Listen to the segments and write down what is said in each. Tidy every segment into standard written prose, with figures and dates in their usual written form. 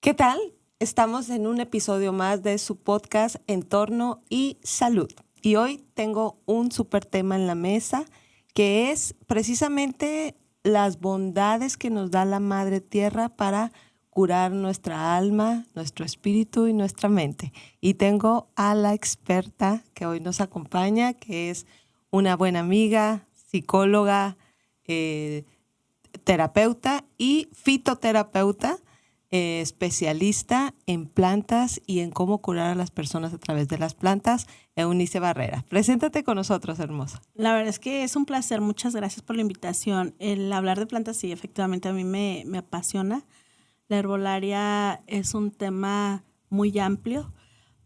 ¿Qué tal? Estamos en un episodio más de su podcast Entorno y Salud. Y hoy tengo un súper tema en la mesa que es precisamente las bondades que nos da la Madre Tierra para curar nuestra alma, nuestro espíritu y nuestra mente. Y tengo a la experta que hoy nos acompaña, que es una buena amiga, psicóloga, terapeuta y fitoterapeuta, especialista en plantas y en cómo curar a las personas a través de las plantas, Eunice Barrera. Preséntate con nosotros, hermosa. La verdad es que es un placer. Muchas gracias por la invitación. El hablar de plantas, sí, efectivamente a mí me apasiona. La herbolaria es un tema muy amplio,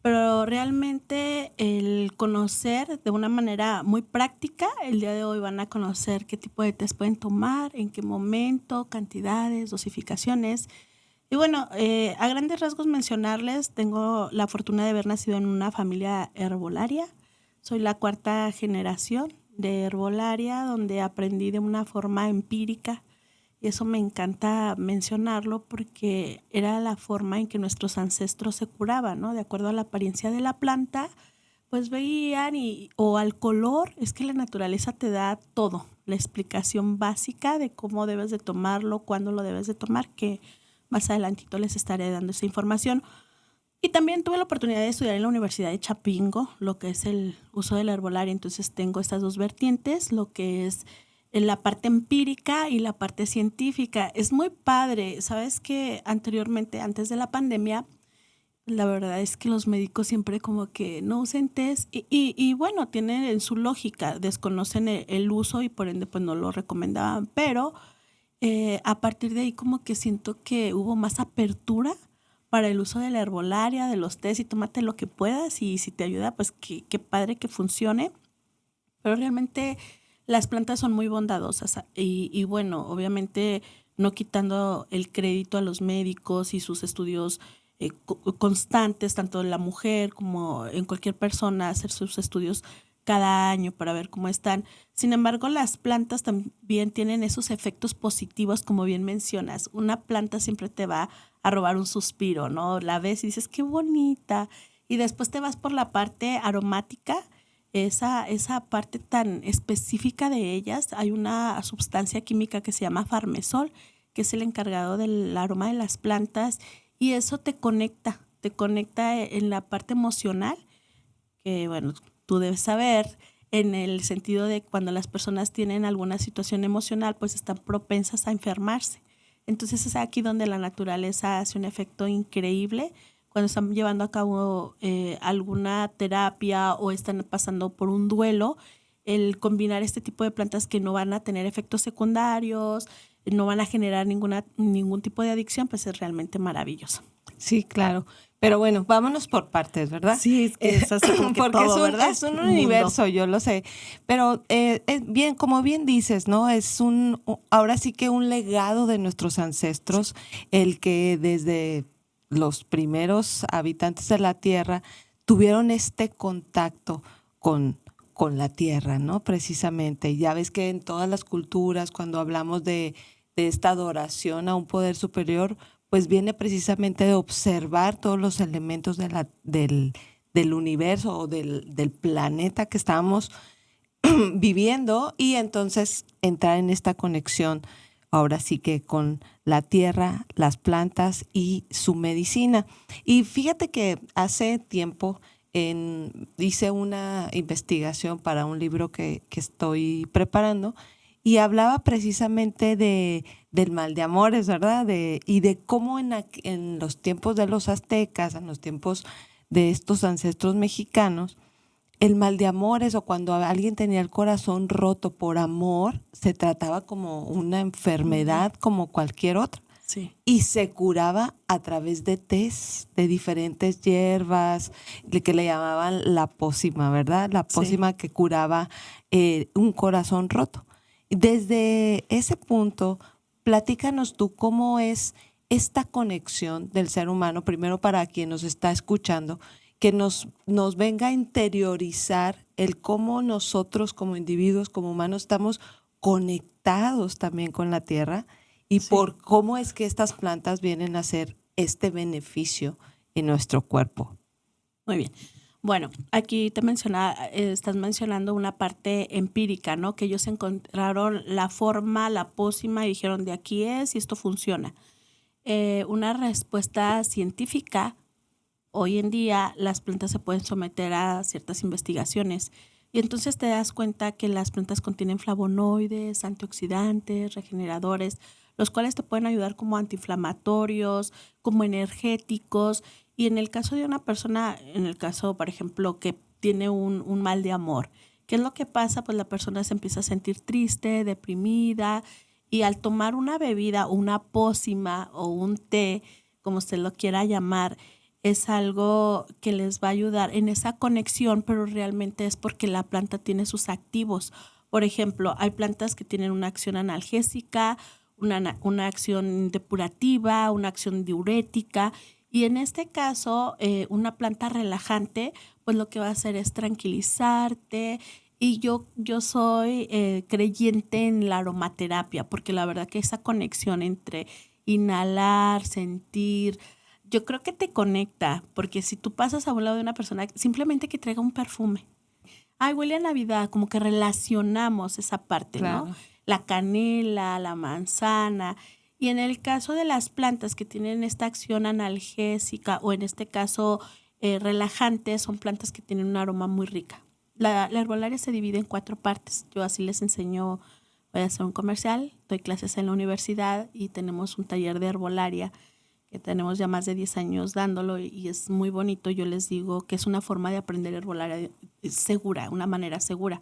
pero realmente el conocer de una manera muy práctica, el día de hoy van a conocer qué tipo de test pueden tomar, en qué momento, cantidades, dosificaciones. Y bueno, a grandes rasgos mencionarles, tengo la fortuna de haber nacido en una familia herbolaria. Soy la cuarta generación de herbolaria, donde aprendí de una forma empírica. Y eso me encanta mencionarlo porque era la forma en que nuestros ancestros se curaban, ¿no? De acuerdo a la apariencia de la planta, pues veían o al color, es que la naturaleza te da todo, la explicación básica de cómo debes de tomarlo, cuándo lo debes de tomar, que más adelantito les estaré dando esa información. Y también tuve la oportunidad de estudiar en la Universidad de Chapingo, lo que es el uso de la herbolaria. Entonces tengo estas dos vertientes, lo que es la parte empírica y la parte científica. Es muy padre. Sabes que anteriormente, antes de la pandemia, la verdad es que los médicos siempre como que no usen test y bueno, tienen en su lógica, desconocen el uso y por ende pues no lo recomendaban, pero a partir de ahí como que siento que hubo más apertura para el uso de la herbolaria, de los test y tómate lo que puedas y si te ayuda, pues qué padre que funcione. Pero realmente las plantas son muy bondadosas y bueno, obviamente no quitando el crédito a los médicos y sus estudios constantes, tanto en la mujer como en cualquier persona, hacer sus estudios cada año para ver cómo están. Sin embargo, las plantas también tienen esos efectos positivos, como bien mencionas. Una planta siempre te va a robar un suspiro, ¿no? La ves y dices, qué bonita. Y después te vas por la parte aromática, esa parte tan específica de ellas. Hay una sustancia química que se llama farmesol, que es el encargado del aroma de las plantas, y eso te conecta en la parte emocional, que bueno, tú debes saber, en el sentido de cuando las personas tienen alguna situación emocional, pues están propensas a enfermarse. Entonces es aquí donde la naturaleza hace un efecto increíble cuando están llevando a cabo alguna terapia o están pasando por un duelo. El combinar este tipo de plantas que no van a tener efectos secundarios, no van a generar ningún tipo de adicción, pues es realmente maravilloso. Sí, claro. Pero bueno, vámonos por partes, ¿verdad? Sí, es que es así como que porque todo, ¿verdad? es un universo, yo lo sé. Pero bien, como bien dices, ¿no? Ahora sí que un legado de nuestros ancestros, el que desde los primeros habitantes de la Tierra tuvieron este contacto con la Tierra, ¿no? Precisamente. Y ya ves que en todas las culturas, cuando hablamos de esta adoración a un poder superior, pues viene precisamente de observar todos los elementos del universo o del planeta que estamos viviendo y entonces entrar en esta conexión ahora sí que con la tierra, las plantas y su medicina. Y fíjate que hace tiempo hice una investigación para un libro que estoy preparando y hablaba precisamente del mal de amores, ¿verdad? Y de cómo en los tiempos de los aztecas, en los tiempos de estos ancestros mexicanos, el mal de amores o cuando alguien tenía el corazón roto por amor, se trataba como una enfermedad como cualquier otra. Sí. Y se curaba a través de tés, de diferentes hierbas, que le llamaban la pócima, ¿verdad? La pócima que curaba un corazón roto. Desde ese punto, platícanos tú cómo es esta conexión del ser humano, primero para quien nos está escuchando, que nos venga a interiorizar el cómo nosotros como individuos, como humanos, estamos conectados también con la tierra y por cómo es que estas plantas vienen a ser este beneficio en nuestro cuerpo. Muy bien. Bueno, aquí estás mencionando una parte empírica, ¿no? Que ellos encontraron la forma, la pócima y dijeron de aquí es y esto funciona. Una respuesta científica, hoy en día las plantas se pueden someter a ciertas investigaciones y entonces te das cuenta que las plantas contienen flavonoides, antioxidantes, regeneradores, los cuales te pueden ayudar como antiinflamatorios, como energéticos. Y en el caso de una persona, en el caso, por ejemplo, que tiene un mal de amor, ¿qué es lo que pasa? Pues la persona se empieza a sentir triste, deprimida, y al tomar una bebida, una pócima o un té, como usted lo quiera llamar, es algo que les va a ayudar en esa conexión, pero realmente es porque la planta tiene sus activos. Por ejemplo, hay plantas que tienen una acción analgésica, una acción depurativa, una acción diurética, y en este caso, una planta relajante, pues lo que va a hacer es tranquilizarte. Y yo soy creyente en la aromaterapia, porque la verdad que esa conexión entre inhalar, sentir, yo creo que te conecta, porque si tú pasas a un lado de una persona, simplemente que traiga un perfume. Ay, huele a Navidad, como que relacionamos esa parte, ¿no? Claro. La canela, la manzana. Y en el caso de las plantas que tienen esta acción analgésica o en este caso relajante, son plantas que tienen un aroma muy rica. La herbolaria se divide en 4 partes. Yo así les enseño, voy a hacer un comercial, doy clases en la universidad y tenemos un taller de herbolaria que tenemos ya más de 10 años dándolo y es muy bonito. Yo les digo que es una forma de aprender herbolaria segura, una manera segura.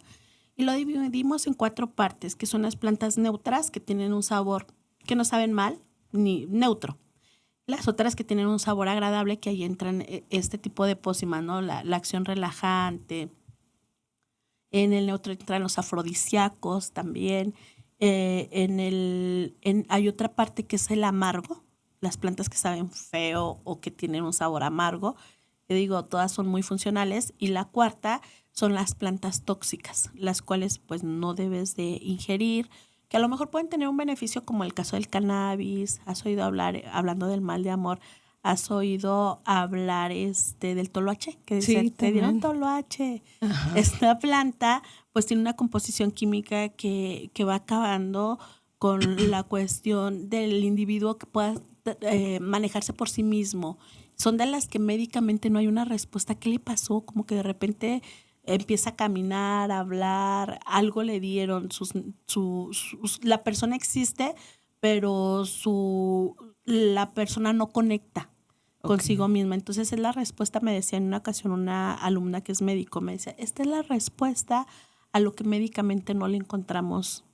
Y lo dividimos en 4 partes, que son las plantas neutras, que tienen un sabor que no saben mal, ni neutro. Las otras que tienen un sabor agradable, que ahí entran este tipo de pócimas, ¿no? La acción relajante. En el neutro entran los afrodisíacos también. Hay otra parte que es el amargo, las plantas que saben feo o que tienen un sabor amargo. Te digo, todas son muy funcionales. Y la cuarta son las plantas tóxicas, las cuales pues no debes de ingerir, que a lo mejor pueden tener un beneficio como el caso del cannabis. Has oído hablar, hablando del mal de amor, has oído hablar del toloache, que dice, Sí, te dieron también. toloache. Ajá. Esta planta pues tiene una composición química que va acabando con la cuestión del individuo que pueda manejarse por sí mismo. Son de las que médicamente no hay una respuesta. ¿Qué le pasó? Como que de repente empieza a caminar, a hablar, algo le dieron, la persona existe, pero la persona no conecta consigo misma. Entonces es la respuesta, me decía en una ocasión una alumna que es médico, me decía, esta es la respuesta a lo que médicamente no le encontramos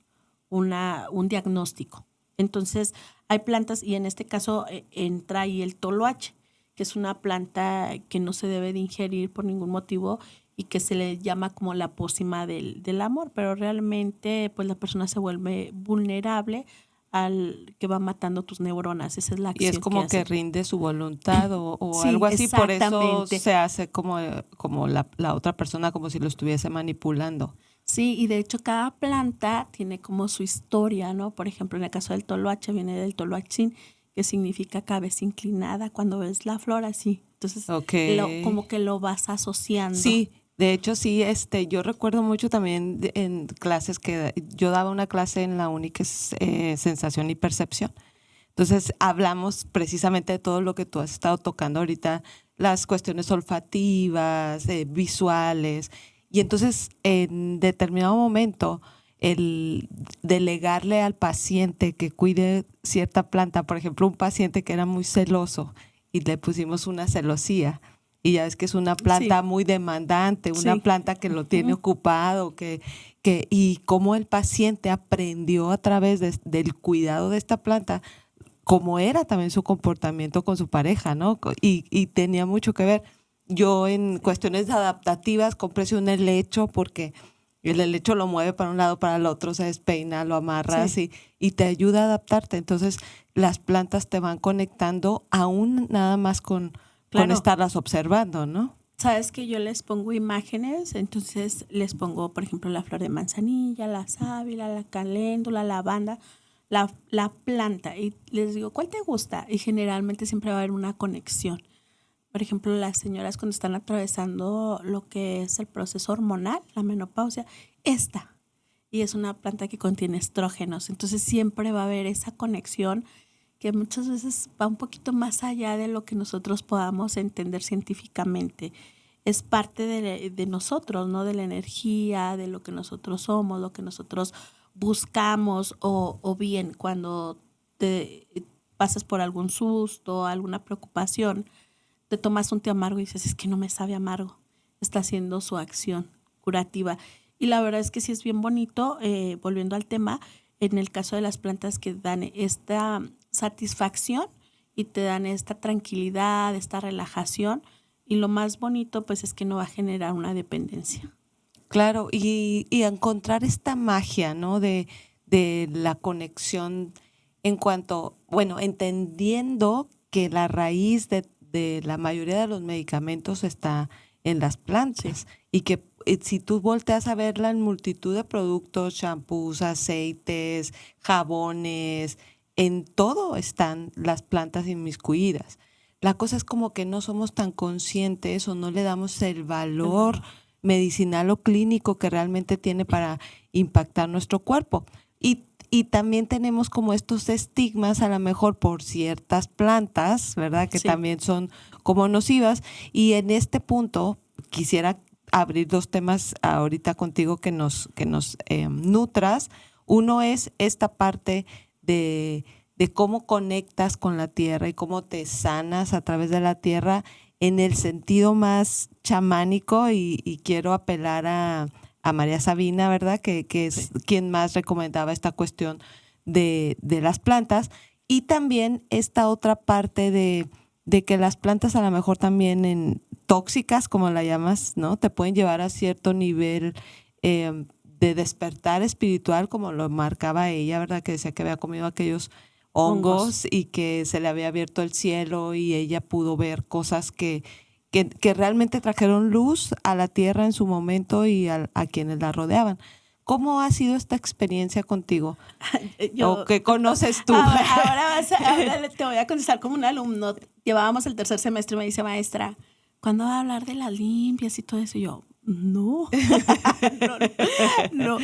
un diagnóstico. Entonces hay plantas, y en este caso entra ahí el toloache, que es una planta que no se debe de ingerir por ningún motivo y que se le llama como la pócima del amor, pero realmente pues la persona se vuelve vulnerable al que va matando tus neuronas. Esa es la Y es acción que como que hace. rinde su voluntad o Sí, algo así, por eso exactamente. se hace como la otra persona, como si lo estuviese manipulando. Sí, y de hecho cada planta tiene como su historia, ¿no? Por ejemplo, en el caso del toloache viene del toloachín, que significa cabeza inclinada, cuando ves la flor así. Entonces, Ok. como que lo vas asociando. Sí, de hecho sí, yo recuerdo mucho también en clases que yo daba una clase en la uni que es sensación y percepción. Entonces hablamos precisamente de todo lo que tú has estado tocando ahorita, las cuestiones olfativas, visuales, y entonces en determinado momento el delegarle al paciente que cuide cierta planta, por ejemplo, un paciente que era muy celoso y le pusimos una celosía. Y ya es que es una planta Sí, muy demandante, una sí. planta que lo tiene Ujú. ocupado, y cómo el paciente aprendió a través del cuidado de esta planta, cómo era también su comportamiento con su pareja, ¿no? Y tenía mucho que ver. Yo en cuestiones adaptativas compré un helecho porque el helecho lo mueve para un lado, para el otro, se despeina, lo amarras Sí, y te ayuda a adaptarte. Entonces las plantas te van conectando aún nada más con claro. estarlas observando, ¿no? Sabes que yo les pongo imágenes, entonces les pongo, por ejemplo, la flor de manzanilla, la sábila, la caléndula, la lavanda. la planta y les digo, ¿cuál te gusta? Y generalmente siempre va a haber una conexión. Por ejemplo, las señoras cuando están atravesando lo que es el proceso hormonal, la menopausia, esta. Y es una planta que contiene estrógenos. Entonces siempre va a haber esa conexión que muchas veces va un poquito más allá de lo que nosotros podamos entender científicamente. Es parte de nosotros, ¿no? De la energía, de lo que nosotros somos, lo que nosotros buscamos o bien cuando te pasas por algún susto, alguna preocupación, te tomas un té amargo y dices, es que no me sabe amargo. Está haciendo su acción curativa. Y la verdad es que sí es bien bonito, volviendo al tema, en el caso de las plantas que dan esta satisfacción y te dan esta tranquilidad, esta relajación. Y lo más bonito, pues, es que no va a generar una dependencia. Claro, y encontrar esta magia, ¿no? De la conexión en cuanto, bueno, entendiendo que la raíz de la mayoría de los medicamentos está en las Sí. plantas y que si tú volteas a verla en multitud de productos, champús, aceites, jabones, en todo están las plantas inmiscuidas. La cosa es como que no somos tan conscientes o no le damos el El valor valor. medicinal o clínico que realmente tiene para impactar nuestro cuerpo. Y también tenemos como estos estigmas a lo mejor por ciertas plantas, ¿verdad? Que Sí. también son como nocivas. Y en este punto quisiera abrir dos temas ahorita contigo que nos nutras. Uno es esta parte de cómo conectas con la tierra y cómo te sanas a través de la tierra en el sentido más chamánico y quiero apelar a María Sabina, ¿verdad? Que Sí. es quien más recomendaba esta cuestión de las plantas. Y también esta otra parte de que las plantas a lo mejor también tóxicas, como la llamas, ¿no? Te pueden llevar a cierto nivel de despertar espiritual, como lo marcaba ella, ¿verdad? Que decía que había comido aquellos Hongos. hongos y que se le había abierto el cielo y ella pudo ver cosas que realmente trajeron luz a la tierra en su momento y a quienes la rodeaban. ¿Cómo ha sido esta experiencia contigo? ¿O Yo, qué conoces tú? ahora te voy a contestar como un alumno. Llevábamos el tercer semestre y me dice, maestra, ¿cuándo va a hablar de las limpias y todo eso? Y yo, no, no.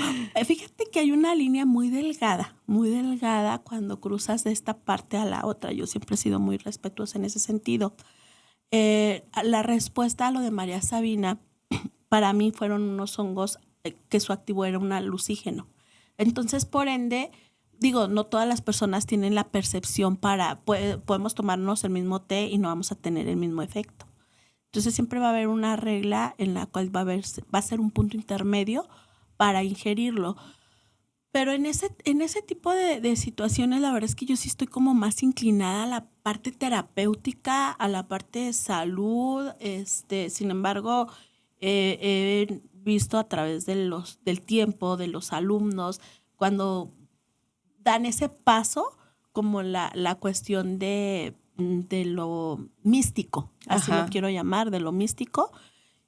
Fíjate que hay una línea muy delgada cuando cruzas de esta parte a la otra. Yo siempre he sido muy respetuosa en ese sentido. La respuesta a lo de María Sabina, para mí fueron unos hongos que su activo era un alucígeno. Entonces, por ende, digo, no todas las personas tienen la percepción podemos tomarnos el mismo té y no vamos a tener el mismo efecto. Entonces siempre va a haber una regla en la cual va a ser un punto intermedio para ingerirlo. Pero en ese tipo de situaciones, la verdad es que yo sí estoy como más inclinada a la parte terapéutica, a la parte de salud. Sin embargo, he visto a través del tiempo, de los alumnos, cuando dan ese paso, como la cuestión de lo místico, así lo Ajá. quiero llamar, de lo místico.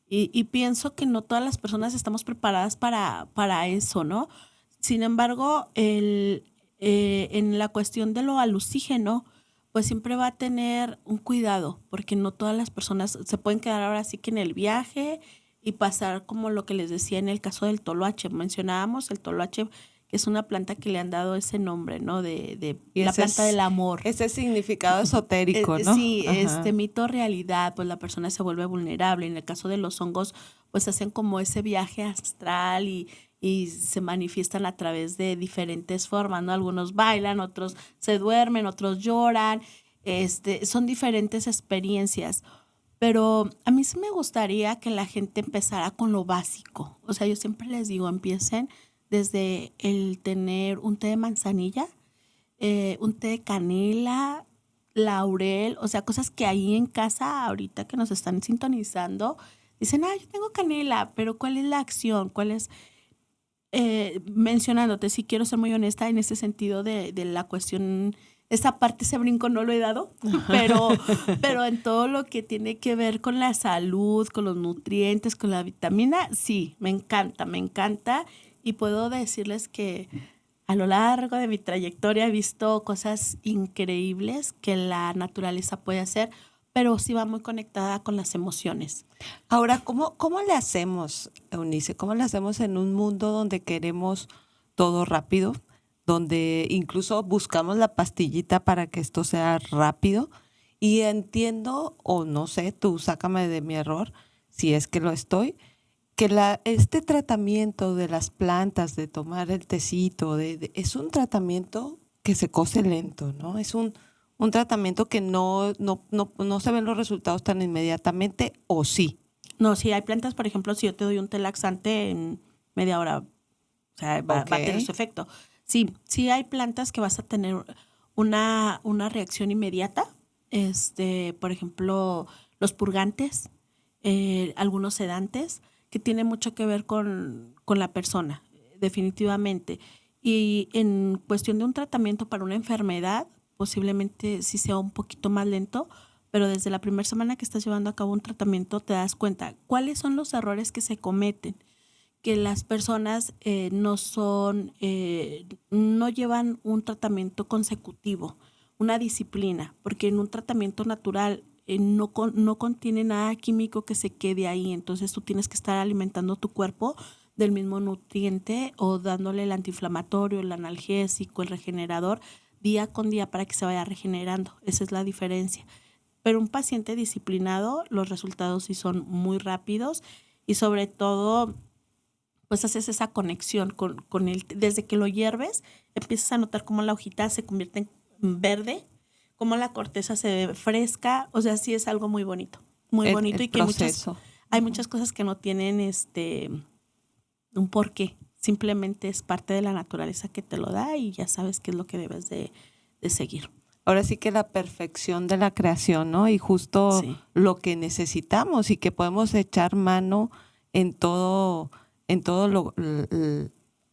Y pienso que no todas las personas estamos preparadas para eso, ¿no? Sin embargo, en la cuestión de lo alucígeno, pues siempre va a tener un cuidado, porque no todas las personas se pueden quedar ahora sí que en el viaje y pasar como lo que les decía en el caso del toloache. Mencionábamos el toloache, que es una planta que le han dado ese nombre, ¿no? De Y la planta del amor. ese significado esotérico, ¿no? Sí, Ajá. mito realidad, pues la persona se vuelve vulnerable. En el caso de los hongos, pues hacen como ese viaje astral y se manifiestan a través de diferentes formas, ¿no? Algunos bailan, otros se duermen, otros lloran. Son diferentes experiencias. Pero a mí sí me gustaría que la gente empezara con lo básico. O sea, yo siempre les digo, empiecen desde el tener un té de manzanilla, un té de canela, laurel, o sea, cosas que ahí en casa ahorita que nos están sintonizando, dicen, yo tengo canela, pero ¿cuál es la acción? ¿Cuál es? Mencionándote, sí quiero ser muy honesta en ese sentido de la cuestión, esa parte, ese brinco no lo he dado, pero en todo lo que tiene que ver con la salud, con los nutrientes, con la vitamina, sí, me encanta y puedo decirles que a lo largo de mi trayectoria he visto cosas increíbles que la naturaleza puede hacer, pero sí va muy conectada con las emociones. Ahora, ¿cómo le hacemos, Eunice? ¿Cómo le hacemos en un mundo donde queremos todo rápido? Donde incluso buscamos la pastillita para que esto sea rápido. Y entiendo, o no sé, tú sácame de mi error, si es que lo estoy, que este tratamiento de las plantas, de tomar el tecito, es un tratamiento que se cose lento, ¿no? Es un tratamiento que no se ven los resultados tan inmediatamente, o sí. No, si hay plantas, por ejemplo, si yo te doy un té laxante en media hora, o sea, Ok. va a tener su efecto. Sí, sí hay plantas que vas a tener una reacción inmediata. Por ejemplo, los purgantes, algunos sedantes, que tienen mucho que ver con la persona, definitivamente. Y en cuestión de un tratamiento para una enfermedad, posiblemente sí sea un poquito más lento, pero desde la primera semana que estás llevando a cabo un tratamiento te das cuenta cuáles son los errores que se cometen, que las personas no llevan un tratamiento consecutivo, una disciplina, porque en un tratamiento natural no contiene nada químico que se quede ahí, entonces tú tienes que estar alimentando tu cuerpo del mismo nutriente o dándole el antiinflamatorio, el analgésico, el regenerador día con día para que se vaya regenerando. Esa es la diferencia. Pero un paciente disciplinado, los resultados sí son muy rápidos y sobre todo pues haces esa conexión con él. Desde que lo hierves, empiezas a notar cómo la hojita se convierte en verde, cómo la corteza se ve fresca. O sea, sí es algo muy bonito El y que proceso. hay muchas cosas que no tienen un porqué. Simplemente es parte de la naturaleza que te lo da y ya sabes qué es lo que debes de seguir. Ahora sí que la perfección de la creación, ¿no? Y justo Sí, lo que necesitamos y que podemos echar mano en todo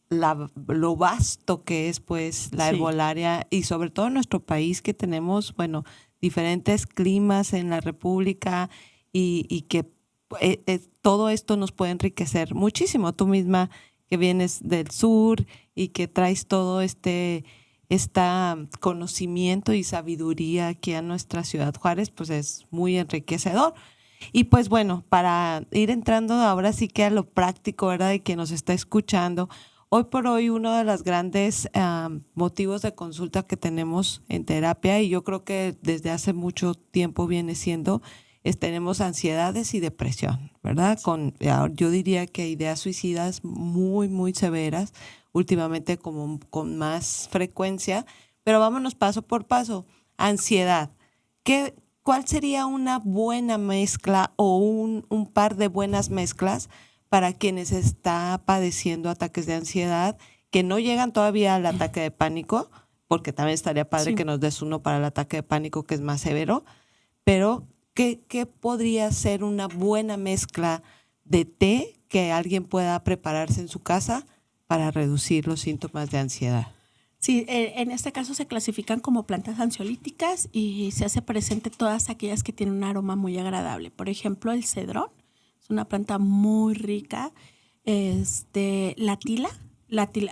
lo vasto que es pues la sí. herbolaria y sobre todo en nuestro país que tenemos, bueno, diferentes climas en la República y que todo esto nos puede enriquecer muchísimo. Tú misma que vienes del sur y que traes todo este conocimiento y sabiduría aquí a nuestra ciudad Juárez, pues es muy enriquecedor. Y pues bueno, para ir entrando ahora sí que a lo práctico, ¿verdad? De quien nos está escuchando, hoy por hoy uno de los grandes motivos de consulta que tenemos en terapia, y yo creo que desde hace mucho tiempo viene siendo, tenemos ansiedades y depresión, ¿verdad? Yo diría que ideas suicidas muy, muy severas, últimamente como con más frecuencia, pero vámonos paso por paso. Ansiedad. ¿Cuál sería una buena mezcla o un par de buenas mezclas para quienes está padeciendo ataques de ansiedad que no llegan todavía al ataque de pánico? Porque también estaría padre Sí. que nos des uno para el ataque de pánico que es más severo, pero ¿qué podría ser una buena mezcla de té que alguien pueda prepararse en su casa para reducir los síntomas de ansiedad? Sí, en este caso se clasifican como plantas ansiolíticas y se hace presente todas aquellas que tienen un aroma muy agradable. Por ejemplo, el cedrón es una planta muy rica. La tila,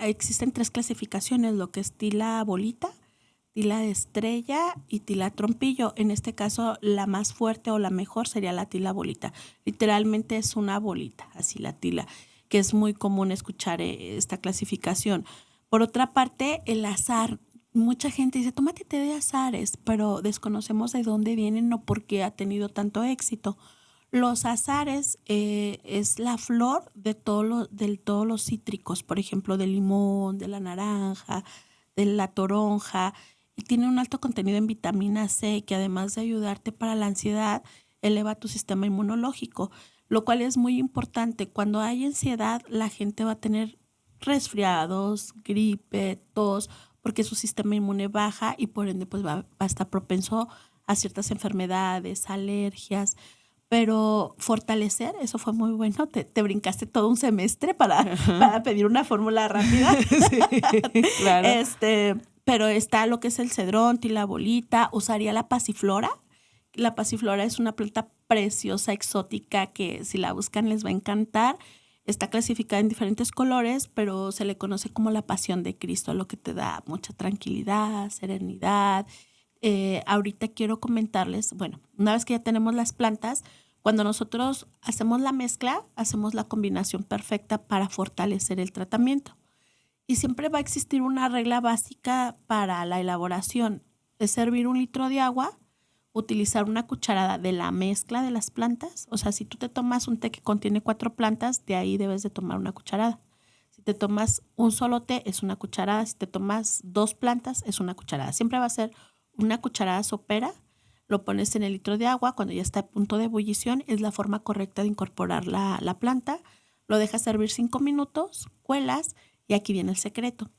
existen tres clasificaciones, lo que es tila bolita, tila de estrella y tila trompillo. En este caso, la más fuerte o la mejor sería la tila bolita. Literalmente es una bolita, así la tila, que es muy común escuchar esta clasificación. Por otra parte, el azar. Mucha gente dice, tómate té de azares, pero desconocemos de dónde vienen o por qué ha tenido tanto éxito. Los azares es la flor de todos los cítricos, por ejemplo, del limón, de la naranja, de la toronja, y tiene un alto contenido en vitamina C, que además de ayudarte para la ansiedad, eleva tu sistema inmunológico, lo cual es muy importante. Cuando hay ansiedad, la gente va a tener resfriados, gripe, tos, porque su sistema inmune baja y por ende pues va a estar propenso a ciertas enfermedades, alergias. Pero fortalecer, eso fue muy bueno. Te brincaste todo un semestre para pedir una fórmula rápida. Sí, claro. Pero está lo que es el cedrón, tila bolita. Usaría la pasiflora. La pasiflora es una planta preciosa, exótica, que si la buscan les va a encantar. Está clasificada en diferentes colores, pero se le conoce como la pasión de Cristo, lo que te da mucha tranquilidad, serenidad. Ahorita quiero comentarles, bueno, una vez que ya tenemos las plantas, cuando nosotros hacemos la mezcla, hacemos la combinación perfecta para fortalecer el tratamiento. Y siempre va a existir una regla básica para la elaboración. Es servir 1 litro de agua, utilizar una cucharada de la mezcla de las plantas. O sea, si tú te tomas un té que contiene 4 plantas, de ahí debes de tomar una cucharada. Si te tomas un solo té, es una cucharada. Si te tomas 2 plantas, es una cucharada. Siempre va a ser una cucharada sopera. Lo pones en el litro de agua. Cuando ya está a punto de ebullición, es la forma correcta de incorporar la planta. Lo dejas hervir 5 minutos, cuelas, y aquí viene el secreto.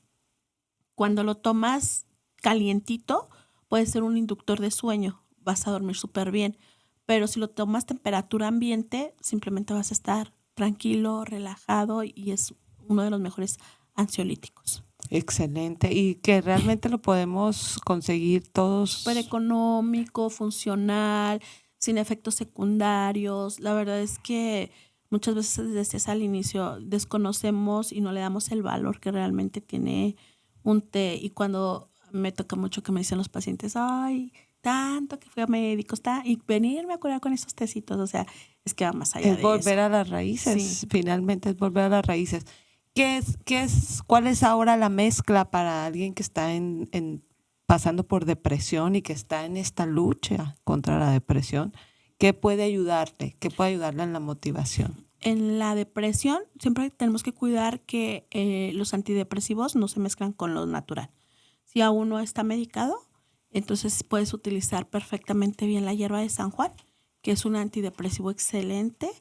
Cuando lo tomas calientito, puede ser un inductor de sueño. Vas a dormir súper bien. Pero si lo tomas temperatura ambiente, simplemente vas a estar tranquilo, relajado y es uno de los mejores ansiolíticos. Excelente. Y que realmente lo podemos conseguir todos. Súper económico, funcional, sin efectos secundarios. La verdad es que muchas veces desde al inicio desconocemos y no le damos el valor que realmente tiene un té. Y cuando me toca mucho que me dicen los pacientes, ay, tanto que fui a médicos, y venirme a curar con esos tecitos, o sea, es que va más allá de eso. Es volver a las raíces, Sí. finalmente es volver a las raíces. ¿Cuál es ahora la mezcla para alguien que está pasando por depresión y que está en esta lucha contra la depresión? ¿Qué puede ayudarle? ¿Qué puede ayudarle en la motivación? En la depresión siempre tenemos que cuidar que los antidepresivos no se mezclan con lo natural. Si aún no está medicado, entonces puedes utilizar perfectamente bien la hierba de San Juan, que es un antidepresivo excelente.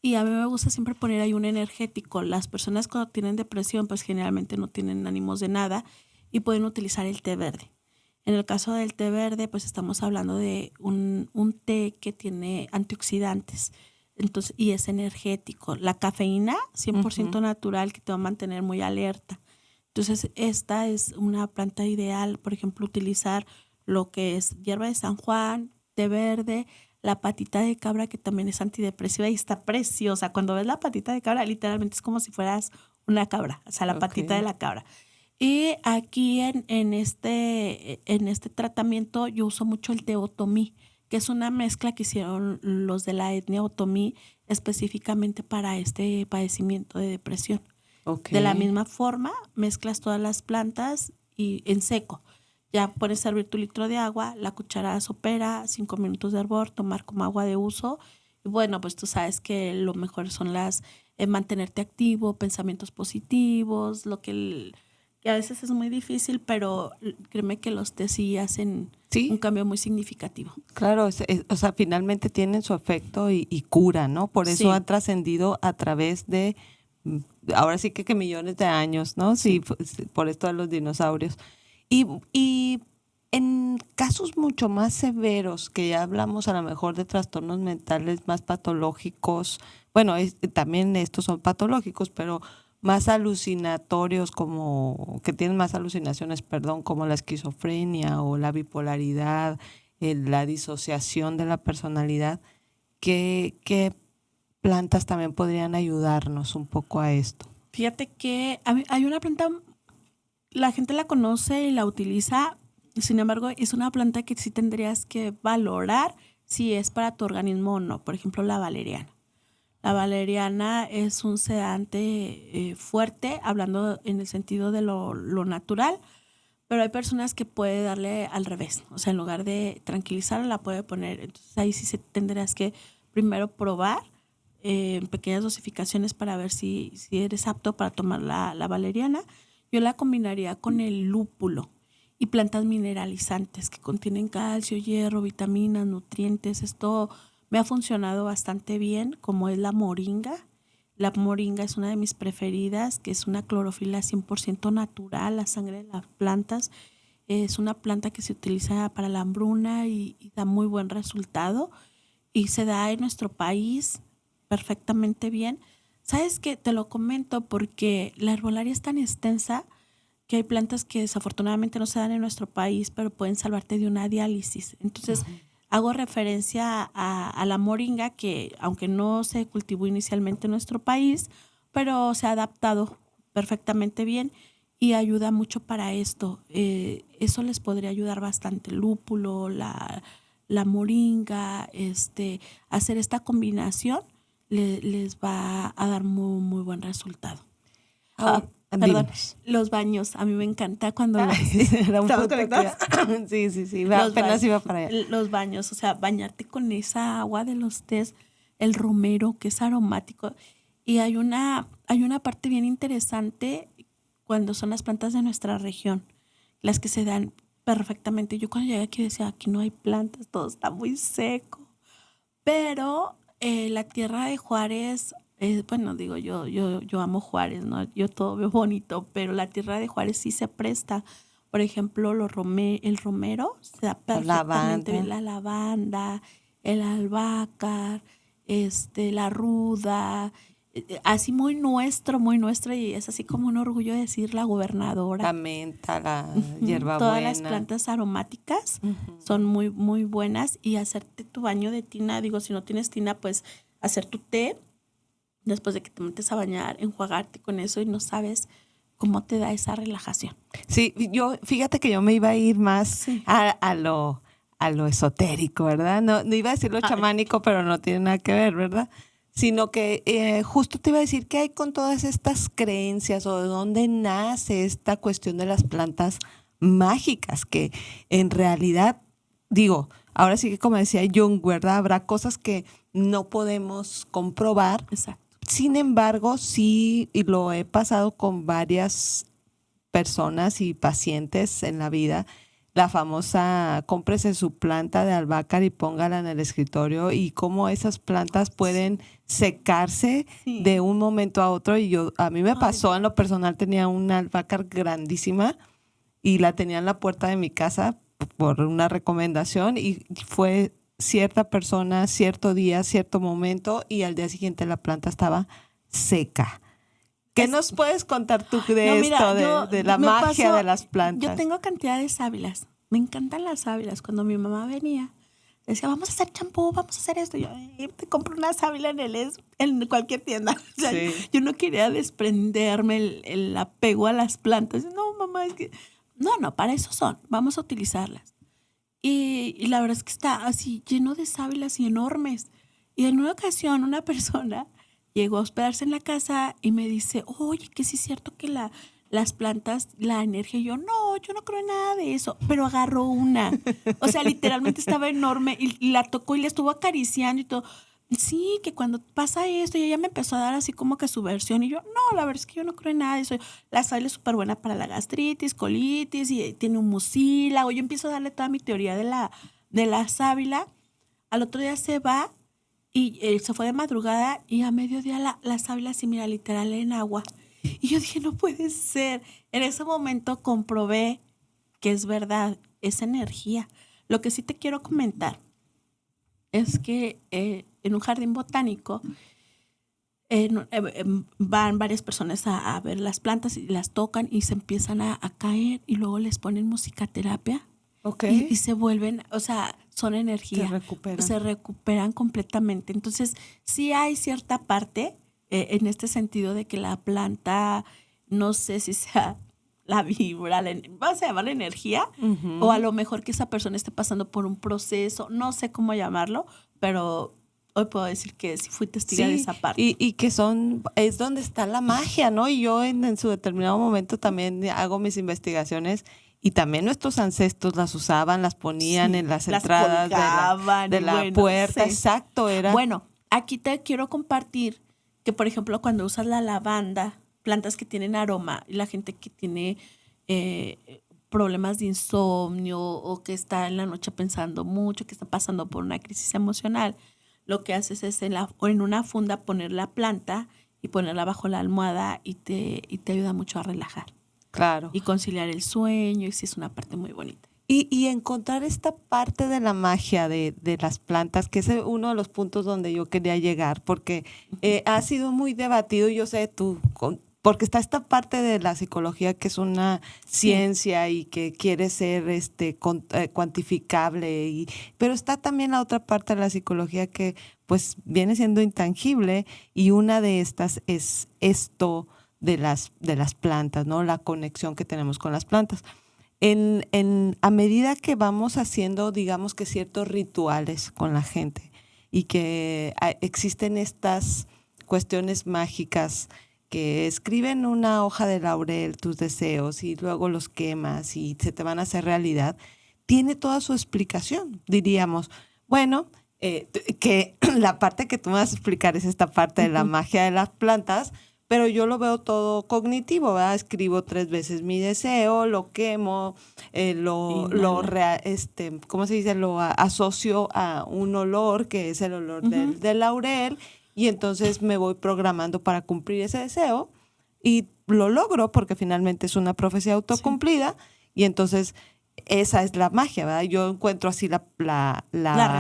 Y a mí me gusta siempre poner ahí un energético. Las personas cuando tienen depresión, pues generalmente no tienen ánimos de nada y pueden utilizar el té verde. En el caso del té verde, pues estamos hablando de un té que tiene antioxidantes. Entonces, y es energético. La cafeína, 100% natural, que te va a mantener muy alerta. Entonces, esta es una planta ideal, por ejemplo, utilizar lo que es hierba de San Juan, té verde, la patita de cabra, que también es antidepresiva y está preciosa. Cuando ves la patita de cabra, literalmente es como si fueras una cabra, o sea, la patita de la cabra. Y aquí en este tratamiento yo uso mucho el té otomí, que es una mezcla que hicieron los de la etnia otomí específicamente para este padecimiento de depresión. Okay. De la misma forma, mezclas todas las plantas y en seco. Ya pones a hervir tu litro de agua, la cucharada sopera, 5 minutos de hervor, tomar como agua de uso. Y bueno, pues tú sabes que lo mejor son mantenerte activo, pensamientos positivos, que a veces es muy difícil, pero créeme que los tés sí hacen un cambio muy significativo. Claro, o sea, finalmente tienen su efecto y cura, ¿no? Por eso han trascendido a través de, ahora sí que millones de años, ¿no? Sí, por esto de los dinosaurios. Y en casos mucho más severos, que ya hablamos a lo mejor de trastornos mentales más patológicos, bueno, también estos son patológicos, pero más alucinatorios, como que tienen más alucinaciones, perdón, como la esquizofrenia o la bipolaridad, la disociación de la personalidad, ¿qué plantas también podrían ayudarnos un poco a esto? Fíjate que hay una planta, la gente la conoce y la utiliza, sin embargo, es una planta que sí tendrías que valorar si es para tu organismo o no. Por ejemplo, la valeriana. La valeriana es un sedante fuerte, hablando en el sentido de lo natural, pero hay personas que puede darle al revés. O sea, en lugar de tranquilizarla, la puede poner. Entonces ahí sí tendrás que primero probar en pequeñas dosificaciones para ver si eres apto para tomar la valeriana. Yo la combinaría con el lúpulo y plantas mineralizantes que contienen calcio, hierro, vitaminas, nutrientes. Esto me ha funcionado bastante bien, como es la moringa. La moringa es una de mis preferidas, que es una clorofila 100% natural, la sangre de las plantas. Es una planta que se utiliza para la hambruna y da muy buen resultado. Y se da en nuestro país perfectamente bien. ¿Sabes qué? Te lo comento porque la herbolaria es tan extensa que hay plantas que desafortunadamente no se dan en nuestro país, pero pueden salvarte de una diálisis. Entonces, hago referencia a la moringa, que aunque no se cultivó inicialmente en nuestro país, pero se ha adaptado perfectamente bien y ayuda mucho para esto. Eso les podría ayudar bastante. El lúpulo, la moringa, hacer esta combinación les va a dar muy, muy buen resultado. Perdón, los baños. A mí me encanta cuando era un punto sí, apenas iba para allá. Los baños, o sea, bañarte con esa agua de los tés, el romero, que es aromático. Y hay una parte bien interesante cuando son las plantas de nuestra región, las que se dan perfectamente. Yo cuando llegué aquí decía, aquí no hay plantas, todo está muy seco. Pero la tierra de Juárez, bueno, digo, yo amo Juárez, ¿no? Yo todo veo bonito, pero la tierra de Juárez sí se presta. Por ejemplo, el romero se da perfectamente bien, la lavanda, el albahaca, la ruda, así muy nuestro, y es así como un orgullo decir la gobernadora. La menta, la hierbabuena. Todas las plantas aromáticas son muy, muy buenas, y hacerte tu baño de tina, digo, si no tienes tina, pues hacer tu té, después de que te metes a bañar, enjuagarte con eso y no sabes cómo te da esa relajación. Sí, fíjate que yo me iba a ir más a lo esotérico, ¿verdad? No iba a decir lo chamánico, pero no tiene nada que ver, ¿verdad? Sino que justo te iba a decir qué hay con todas estas creencias o de dónde nace esta cuestión de las plantas mágicas, que en realidad, digo, ahora sí que como decía Jung, ¿verdad? Habrá cosas que no podemos comprobar. Exacto. Sin embargo, sí, y lo he pasado con varias personas y pacientes en la vida, la famosa cómprese su planta de albácar y póngala en el escritorio, y cómo esas plantas pueden secarse de un momento a otro. Y a mí me pasó, en lo personal, tenía una albácar grandísima y la tenía en la puerta de mi casa por una recomendación, y fue cierta persona, cierto día, cierto momento, y al día siguiente la planta estaba seca. ¿Qué nos puedes contar tú de esto, de la magia de las plantas? Yo tengo cantidad de sábilas. Me encantan las sábilas. Cuando mi mamá venía, decía, vamos a hacer champú, vamos a hacer esto. Yo te compro una sábila en cualquier tienda. O sea, yo no quería desprenderme el apego a las plantas. No, mamá, es que... No, para eso son. Vamos a utilizarlas. Y la verdad es que está así lleno de sábilas y enormes. Y en una ocasión una persona llegó a hospedarse en la casa y me dice, oye, que sí es cierto que las plantas, la energía. Y yo no creo en nada de eso. Pero agarró una. O sea, literalmente estaba enorme y la tocó y la estuvo acariciando y todo. Sí, que cuando pasa esto, y ella me empezó a dar así como que su versión, y yo, no, la verdad es que yo no creo en nada de eso. La sábila es súper buena para la gastritis, colitis, y tiene un mucílago. Yo empiezo a darle toda mi teoría de la sábila. Al otro día se va y se fue de madrugada, y a mediodía la sábila así, mira, literal en agua. Y yo dije, no puede ser. En ese momento comprobé que es verdad, es energía. Lo que sí te quiero comentar es que en un jardín botánico van varias personas a ver las plantas y las tocan y se empiezan a caer, y luego les ponen musicoterapia. Y se vuelven, o sea, son energía. Se recuperan completamente. Entonces, sí hay cierta parte en este sentido de que la planta, no sé si sea la vibra, vamos a llamarla energía, o a lo mejor que esa persona esté pasando por un proceso, no sé cómo llamarlo, pero hoy puedo decir que sí fui testigo de esa parte. Y que es donde está la magia, ¿no? Y yo en su determinado momento también hago mis investigaciones, y también nuestros ancestros las usaban, las ponían en las entradas de la puerta. Sí. Exacto, era. Bueno, aquí te quiero compartir que, por ejemplo, cuando usas la lavanda, plantas que tienen aroma, y la gente que tiene problemas de insomnio, o que está en la noche pensando mucho, que está pasando por una crisis emocional, lo que haces es en una funda poner la planta y ponerla bajo la almohada, y te ayuda mucho a relajar. Claro. Y conciliar el sueño, y sí es una parte muy bonita. Y encontrar esta parte de la magia de las plantas, que es uno de los puntos donde yo quería llegar, porque ha sido muy debatido. Yo sé, tú porque está esta parte de la psicología que es una ciencia y que quiere ser cuantificable, pero está también la otra parte de la psicología que pues viene siendo intangible, y una de estas es esto de las plantas, ¿no? La conexión que tenemos con las plantas. A medida que vamos haciendo, digamos que ciertos rituales con la gente, y que existen estas cuestiones mágicas que escriben una hoja de laurel tus deseos y luego los quemas y se te van a hacer realidad, tiene toda su explicación. Diríamos, bueno, que la parte que tú me vas a explicar es esta parte de la magia de las plantas, pero yo lo veo todo cognitivo, ¿verdad? Escribo 3 veces mi deseo, lo quemo, ¿cómo se dice? Lo asocio a un olor que es el olor del laurel, y entonces me voy programando para cumplir ese deseo y lo logro porque finalmente es una profecía autocumplida, y entonces esa es la magia, ¿verdad? Yo encuentro así la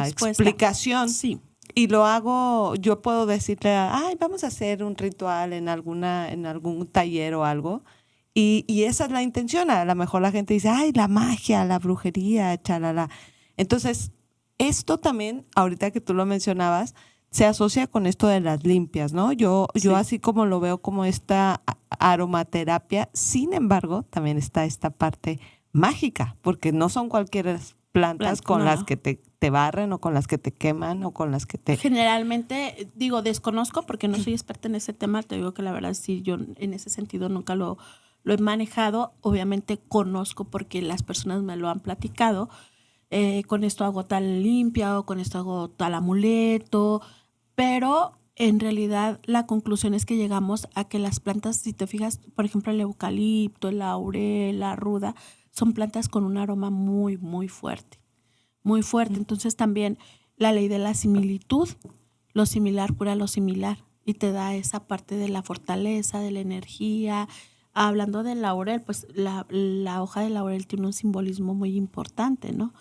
explicación. Sí. Y lo hago, yo puedo decirle, ay, vamos a hacer un ritual en algún taller o algo. Y esa es la intención. A lo mejor la gente dice, ay, la magia, la brujería, chalala. Entonces, esto también, ahorita que tú lo mencionabas, se asocia con esto de las limpias, ¿no? Yo así como lo veo como esta aromaterapia, sin embargo, también está esta parte mágica, porque no son cualquier plantas con las que te barren o con las que te queman o con las que te... Generalmente, desconozco porque no soy experta en ese tema, te digo que la verdad sí, yo en ese sentido nunca lo he manejado. Obviamente conozco porque las personas me lo han platicado. Con esto hago tal limpia o con esto hago tal amuleto, pero en realidad la conclusión es que llegamos a que las plantas, si te fijas, por ejemplo el eucalipto, el laurel, la ruda, son plantas con un aroma muy, muy fuerte, muy fuerte. Entonces también la ley de la similitud, lo similar cura lo similar y te da esa parte de la fortaleza, de la energía. Hablando del laurel, pues la hoja de laurel tiene un simbolismo muy importante, ¿no?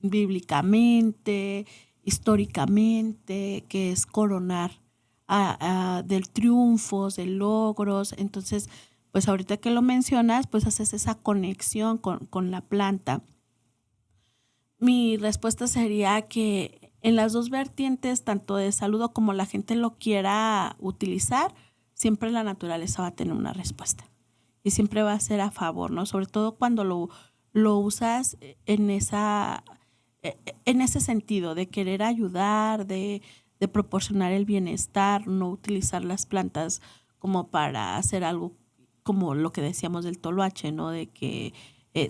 Bíblicamente, históricamente, que es coronar del triunfos, de logros. Entonces, pues ahorita que lo mencionas, pues haces esa conexión con la planta. Mi respuesta sería que en las dos vertientes, tanto de salud como la gente lo quiera utilizar, siempre la naturaleza va a tener una respuesta y siempre va a ser a favor, ¿no? Sobre todo cuando lo usas en ese sentido de querer ayudar, de proporcionar el bienestar, no utilizar las plantas como para hacer algo como lo que decíamos del toloache, ¿no? De que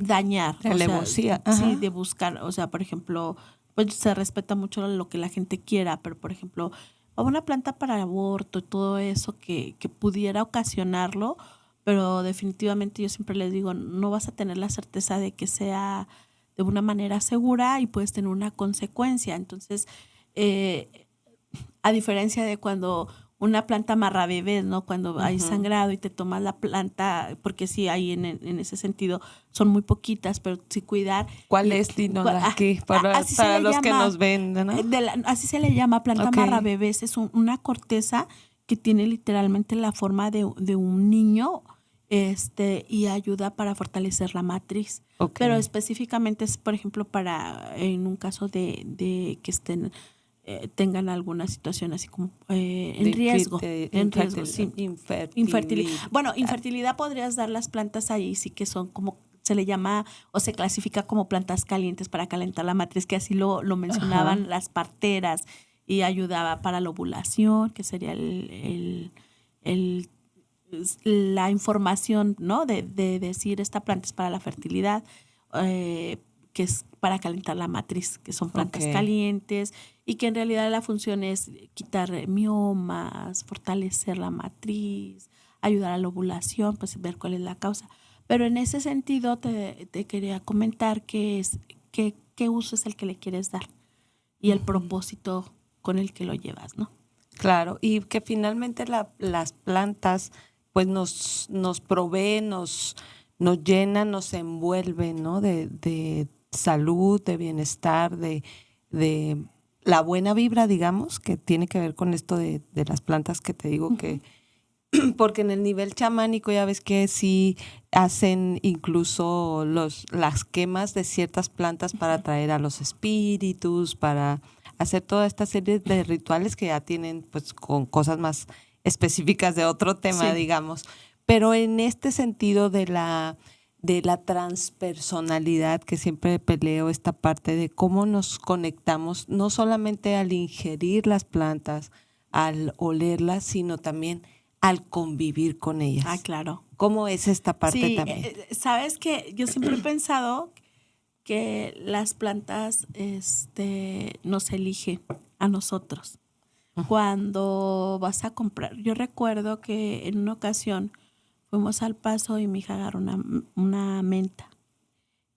dañar. Alevosía. Sí, de buscar, o sea, por ejemplo, pues se respeta mucho lo que la gente quiera, pero por ejemplo, una planta para aborto y todo eso que pudiera ocasionarlo, pero definitivamente yo siempre les digo, no vas a tener la certeza de que sea de una manera segura y puedes tener una consecuencia. Entonces, a diferencia de cuando una planta amarra bebés, ¿no? Cuando hay sangrado y te tomas la planta, porque sí hay en ese sentido, son muy poquitas, pero sí cuidar. ¿Cuál es, Dino, aquí? Para los que nos ven, ¿no? Así se le llama planta amarra bebés. Es una corteza que tiene literalmente la forma de un niño, y ayuda para fortalecer la matriz. Pero específicamente es, por ejemplo, para en un caso de que tengan alguna situación así como en riesgo. Sí. Infertilidad. Bueno, infertilidad podrías dar las plantas ahí, sí que son como se le llama o se clasifica como plantas calientes para calentar la matriz, que así lo mencionaban las parteras, y ayudaba para la ovulación, que sería la información, ¿no? De decir esta planta es para la fertilidad, que es para calentar la matriz, que son plantas calientes, y que en realidad la función es quitar miomas, fortalecer la matriz, ayudar a la ovulación, pues ver cuál es la causa. Pero en ese sentido te quería comentar qué uso es el que le quieres dar y el propósito con el que lo llevas, ¿no? Claro, y que finalmente las plantas pues nos proveen, nos llenan, nos envuelven, ¿no? De salud, de bienestar, de la buena vibra, digamos, que tiene que ver con esto de las plantas que te digo que porque en el nivel chamánico ya ves que sí hacen incluso las quemas de ciertas plantas para atraer a los espíritus, para hacer toda esta serie de rituales que ya tienen pues con cosas más específicas de otro tema, Sí. digamos. Pero en este sentido de la transpersonalidad, que siempre peleo esta parte de cómo nos conectamos, no solamente al ingerir las plantas, al olerlas, sino también al convivir con ellas. Ah, claro. ¿Cómo es esta parte Sí, también? sabes que yo siempre he pensado que las plantas nos eligen a nosotros. Cuando vas a comprar, yo recuerdo que en una ocasión fuimos al Paso y mi hija agarró una menta.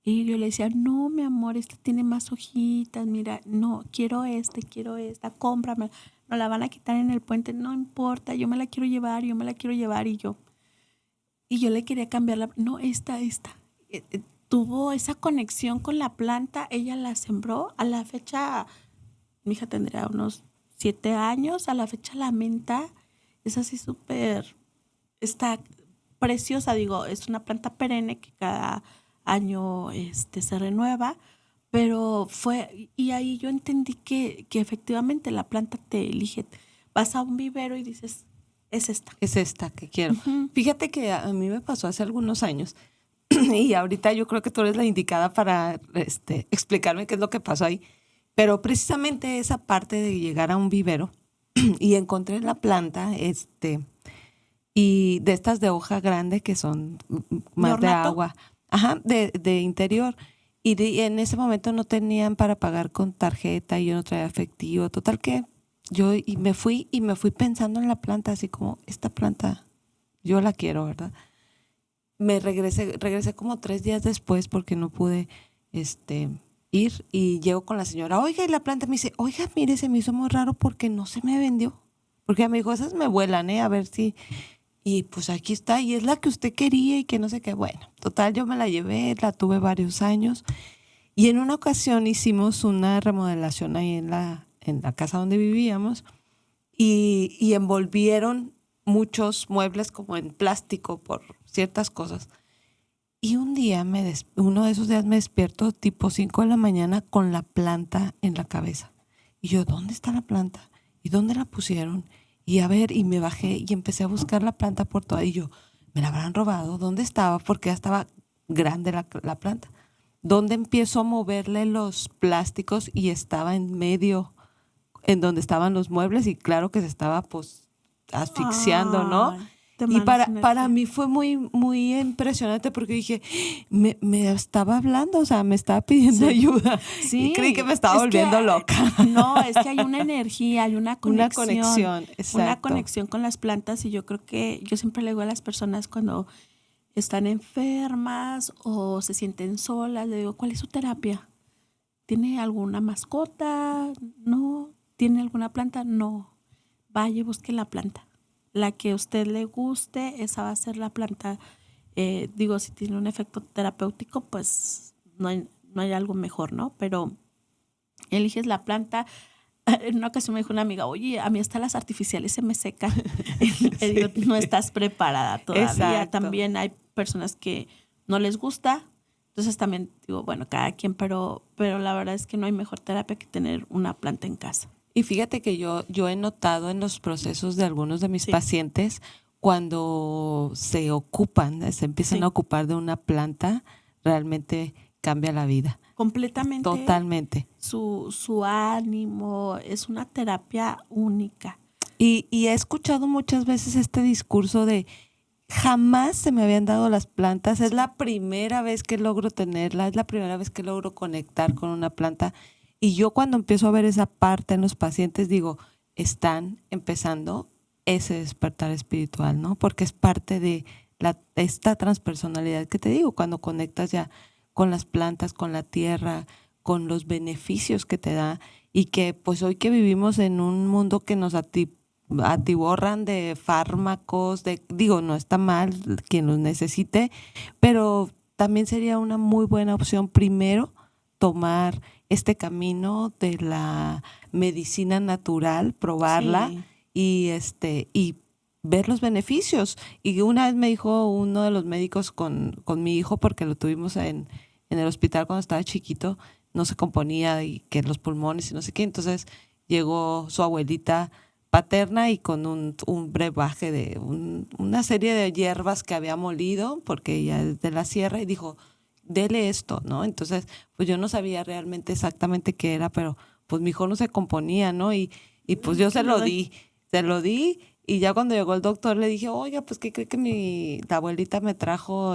Y yo le decía, no, mi amor, tiene más hojitas, mira, no, quiero esta, cómprame. No la van a quitar en el puente, no importa, yo me la quiero llevar, y yo le quería cambiar no, esta. Tuvo esa conexión con la planta, ella la sembró, a la fecha, mi hija tendría unos 7 años, a la fecha la menta es así súper, está preciosa, digo, es una planta perenne que cada año se renueva, pero y ahí yo entendí que efectivamente la planta te elige. Vas a un vivero y dices, es esta. Es esta que quiero. Uh-huh. Fíjate que a mí me pasó hace algunos años y ahorita yo creo que tú eres la indicada para explicarme qué es lo que pasó ahí. Pero precisamente esa parte de llegar a un vivero y encontré la planta, y de estas de hoja grande que son más de agua, ajá, de interior. Y en ese momento no tenían para pagar con tarjeta y yo no traía efectivo. Total que me fui pensando en la planta, así como, esta planta, yo la quiero, ¿verdad? Regresé como 3 días después porque no pude ir y llego con la señora, oiga, y la planta me dice, oiga, mire, se me hizo muy raro porque no se me vendió. Porque me dijo, esas me vuelan, a ver si... Y pues aquí está, y es la que usted quería y que no sé qué. Bueno, total, yo me la llevé, la tuve varios años. Y en una ocasión hicimos una remodelación ahí en la casa donde vivíamos y envolvieron muchos muebles como en plástico por ciertas cosas. Y un día, uno de esos días me despierto tipo 5 de la mañana con la planta en la cabeza. Y yo, ¿dónde está la planta? ¿Y dónde la pusieron? Y a ver, y me bajé y empecé a buscar la planta por toda. Y yo, ¿me la habrán robado? ¿Dónde estaba? Porque ya estaba grande la planta. ¿Dónde empiezo a moverle los plásticos? Y estaba en medio, en donde estaban los muebles. Y claro que se estaba, pues, asfixiando, ¿no? Y para mí fue muy, muy impresionante porque dije, me estaba hablando, o sea, me estaba pidiendo ayuda. Sí, y creí que me estaba volviendo loca. No, es que hay una energía, hay una conexión. Una conexión, exacto. Una conexión con las plantas y yo creo que yo siempre le digo a las personas cuando están enfermas o se sienten solas, le digo, ¿cuál es su terapia? ¿Tiene alguna mascota? No. ¿Tiene alguna planta? No. Vaya y busque la planta. La que a usted le guste, esa va a ser la planta. Digo, si tiene un efecto terapéutico, pues no hay algo mejor, ¿no? Pero eliges la planta. En una ocasión me dijo una amiga, oye, a mí hasta las artificiales se me secan. Sí. Digo, no estás preparada todavía. Exacto. También hay personas que no les gusta. Entonces también digo, bueno, cada quien, pero la verdad es que no hay mejor terapia que tener una planta en casa. Y fíjate que yo he notado en los procesos de algunos de mis pacientes, cuando se empiezan a ocupar de una planta, realmente cambia la vida. Completamente. Totalmente. Su ánimo, es una terapia única. Y he escuchado muchas veces este discurso de jamás se me habían dado las plantas, es la primera vez que logro tenerla, es la primera vez que logro conectar con una planta. Y yo cuando empiezo a ver esa parte en los pacientes digo, están empezando ese despertar espiritual, ¿no? Porque es parte de esta transpersonalidad que te digo, cuando conectas ya con las plantas, con la tierra, con los beneficios que te da y que pues hoy que vivimos en un mundo que nos atiborran de fármacos, no está mal quien los necesite, pero también sería una muy buena opción primero tomar este camino de la medicina natural, probarla y ver los beneficios. Y una vez me dijo uno de los médicos con mi hijo, porque lo tuvimos en el hospital cuando estaba chiquito, no se componía y que los pulmones y no sé qué. Entonces llegó su abuelita paterna y con un brebaje de una serie de hierbas que había molido, porque ella es de la sierra, y dijo, dele esto, ¿no? Entonces, pues yo no sabía realmente exactamente qué era, pero pues mi hijo no se componía, ¿no? Y pues yo se lo di, y ya cuando llegó el doctor le dije, oiga, pues ¿qué cree que la abuelita me trajo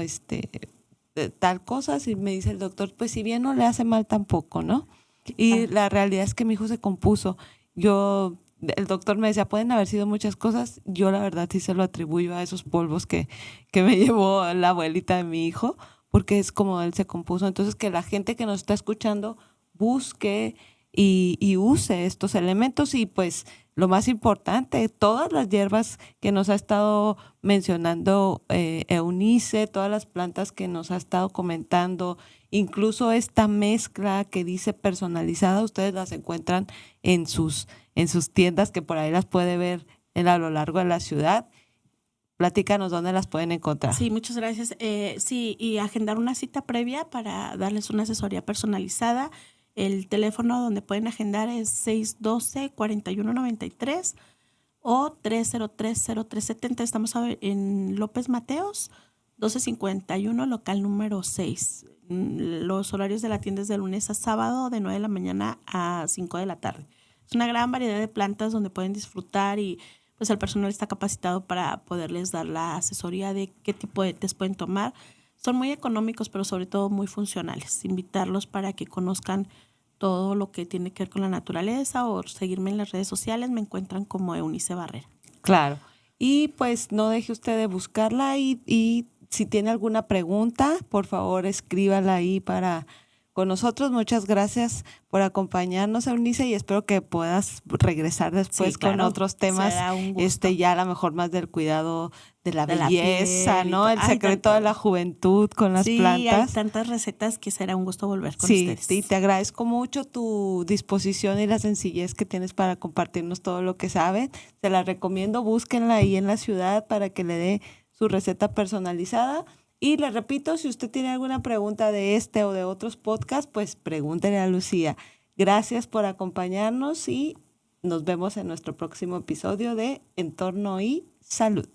tal cosas? Y me dice el doctor, pues si bien no le hace mal tampoco, ¿no? Y la realidad es que mi hijo se compuso. El doctor me decía, pueden haber sido muchas cosas. Yo la verdad sí se lo atribuyo a esos polvos que me llevó la abuelita de mi hijo, porque es como él se compuso. Entonces, que la gente que nos está escuchando busque y use estos elementos y pues lo más importante, todas las hierbas que nos ha estado mencionando Eunice, todas las plantas que nos ha estado comentando, incluso esta mezcla que dice personalizada, ustedes las encuentran en sus tiendas, que por ahí las puede ver a lo largo de la ciudad. Platícanos dónde las pueden encontrar. Sí, muchas gracias. Sí, y agendar una cita previa para darles una asesoría personalizada. El teléfono donde pueden agendar es 612-4193 o 303-0370. Estamos en López Mateos, 1251, local número 6. Los horarios de la tienda es de lunes a sábado, de 9 de la mañana a 5 de la tarde. Es una gran variedad de plantas donde pueden disfrutar y pues el personal está capacitado para poderles dar la asesoría de qué tipo de tés pueden tomar. Son muy económicos, pero sobre todo muy funcionales. Invitarlos para que conozcan todo lo que tiene que ver con la naturaleza o seguirme en las redes sociales. Me encuentran como Eunice Barrera. Claro. Y pues no deje usted de buscarla y si tiene alguna pregunta, por favor escríbala ahí con nosotros. Muchas gracias por acompañarnos, Eunice, y espero que puedas regresar después con otros temas, ya a lo mejor más del cuidado de la belleza, ¿no? El secreto de la juventud con las plantas. Sí, hay tantas recetas que será un gusto volver con ustedes. Sí, te agradezco mucho tu disposición y la sencillez que tienes para compartirnos todo lo que sabes. Se la recomiendo, búsquenla ahí en la ciudad para que le dé su receta personalizada. Y le repito, si usted tiene alguna pregunta de este o de otros podcasts, pues pregúntele a Lucía. Gracias por acompañarnos y nos vemos en nuestro próximo episodio de Entorno y Salud.